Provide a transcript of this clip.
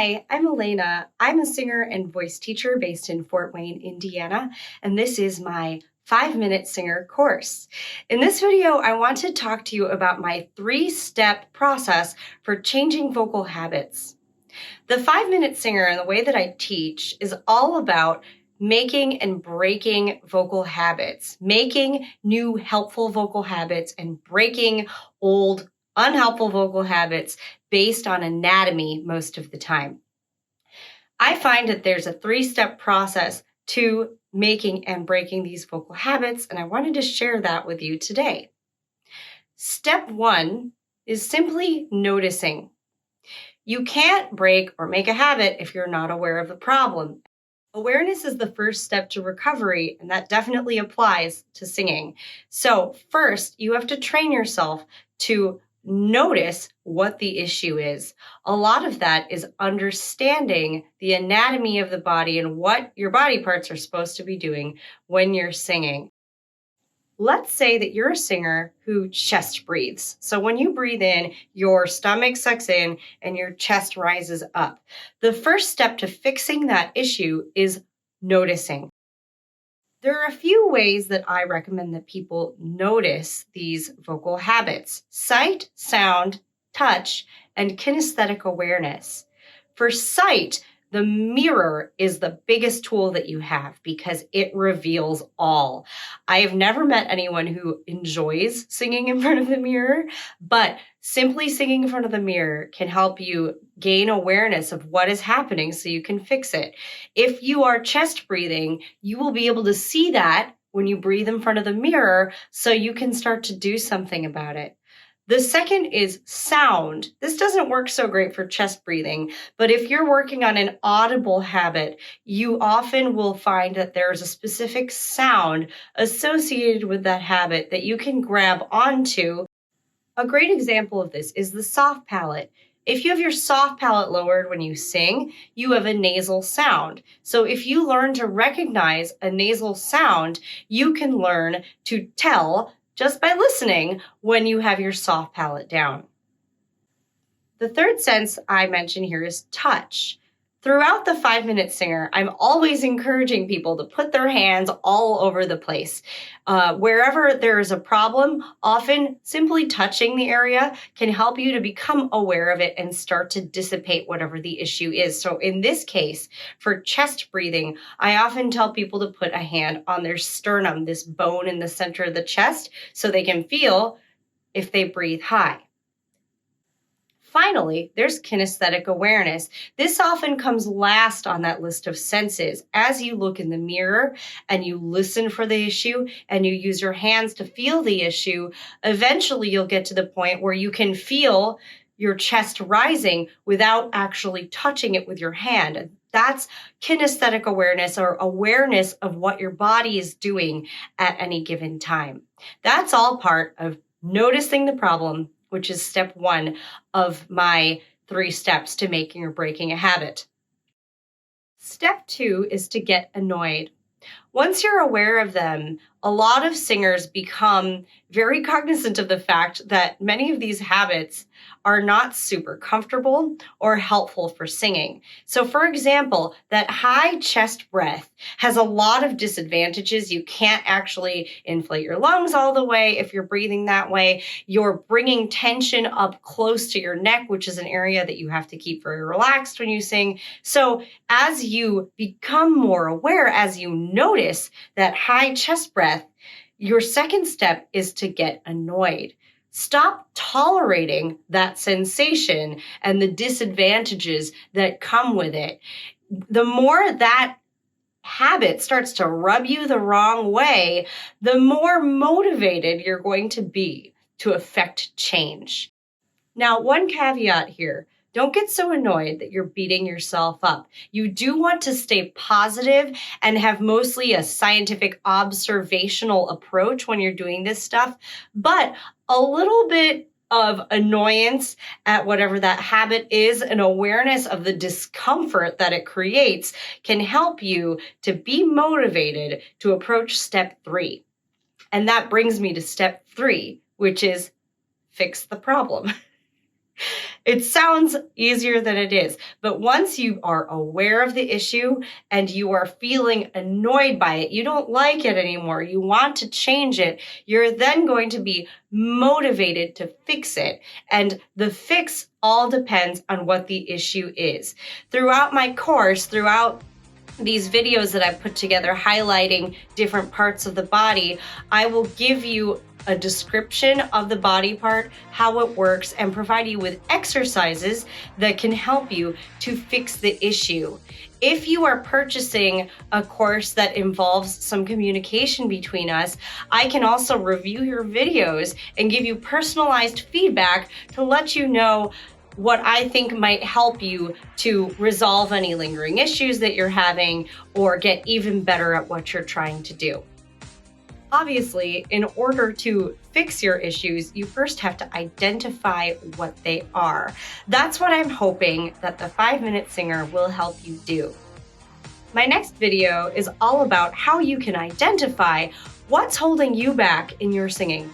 Hi, I'm Elena. I'm a singer and voice teacher based in Fort Wayne, Indiana, and this is my 5-minute singer course. In this video, I want to talk to you about my 3-step process for changing vocal habits. The 5-minute singer and the way that I teach is all about making and breaking vocal habits, making new helpful vocal habits and breaking old unhelpful vocal habits based on anatomy most of the time. I find that there's a 3-step process to making and breaking these vocal habits, and I wanted to share that with you today. Step 1 is simply noticing. You can't break or make a habit if you're not aware of the problem. Awareness is the first step to recovery, and that definitely applies to singing. So first, you have to train yourself to notice what the issue is. A lot of that is understanding the anatomy of the body and what your body parts are supposed to be doing when you're singing. Let's say that you're a singer who chest breathes. So when you breathe in, your stomach sucks in and your chest rises up. The first step to fixing that issue is noticing. There are a few ways that I recommend that people notice these vocal habits: sight, sound, touch, and kinesthetic awareness. For sight, the mirror is the biggest tool that you have because it reveals all. I have never met anyone who enjoys singing in front of the mirror, but simply singing in front of the mirror can help you gain awareness of what is happening so you can fix it. If you are chest breathing, you will be able to see that when you breathe in front of the mirror so you can start to do something about it. The second is sound. This doesn't work so great for chest breathing, but if you're working on an audible habit, you often will find that there's a specific sound associated with that habit that you can grab onto. A great example of this is the soft palate. If you have your soft palate lowered when you sing, you have a nasal sound. So if you learn to recognize a nasal sound, you can learn to tell just by listening when you have your soft palate down. The third sense I mention here is touch. Throughout the 5-minute singer, I'm always encouraging people to put their hands all over the place. Wherever there is a problem, often simply touching the area can help you to become aware of it and start to dissipate whatever the issue is. So in this case, for chest breathing, I often tell people to put a hand on their sternum, this bone in the center of the chest, so they can feel if they breathe high. Finally, there's kinesthetic awareness. This often comes last on that list of senses. As you look in the mirror and you listen for the issue and you use your hands to feel the issue, eventually you'll get to the point where you can feel your chest rising without actually touching it with your hand. That's kinesthetic awareness, or awareness of what your body is doing at any given time. That's all part of noticing the problem, which is step 1 of my 3 steps to making or breaking a habit. Step 2 is to get annoyed. Once you're aware of them, a lot of singers become very cognizant of the fact that many of these habits are not super comfortable or helpful for singing. So for example, that high chest breath has a lot of disadvantages. You can't actually inflate your lungs all the way if you're breathing that way. You're bringing tension up close to your neck, which is an area that you have to keep very relaxed when you sing. So as you become more aware, as you notice that high chest breath, your second step is to get annoyed. Stop tolerating that sensation and the disadvantages that come with it. The more that habit starts to rub you the wrong way, the more motivated you're going to be to affect change. Now, one caveat here. Don't get so annoyed that you're beating yourself up. You do want to stay positive and have mostly a scientific observational approach when you're doing this stuff, but a little bit of annoyance at whatever that habit is, and awareness of the discomfort that it creates can help you to be motivated to approach step 3. And that brings me to step 3, which is fix the problem. It sounds easier than it is, but once you are aware of the issue and you are feeling annoyed by it, you don't like it anymore, you want to change it, you're then going to be motivated to fix it. And the fix all depends on what the issue is. Throughout my course, throughout these videos that I've put together highlighting different parts of the body, I will give you a description of the body part, how it works, and provide you with exercises that can help you to fix the issue. If you are purchasing a course that involves some communication between us, I can also review your videos and give you personalized feedback to let you know what I think might help you to resolve any lingering issues that you're having or get even better at what you're trying to do. Obviously, in order to fix your issues, you first have to identify what they are. That's what I'm hoping that the 5-Minute Singer will help you do. My next video is all about how you can identify what's holding you back in your singing.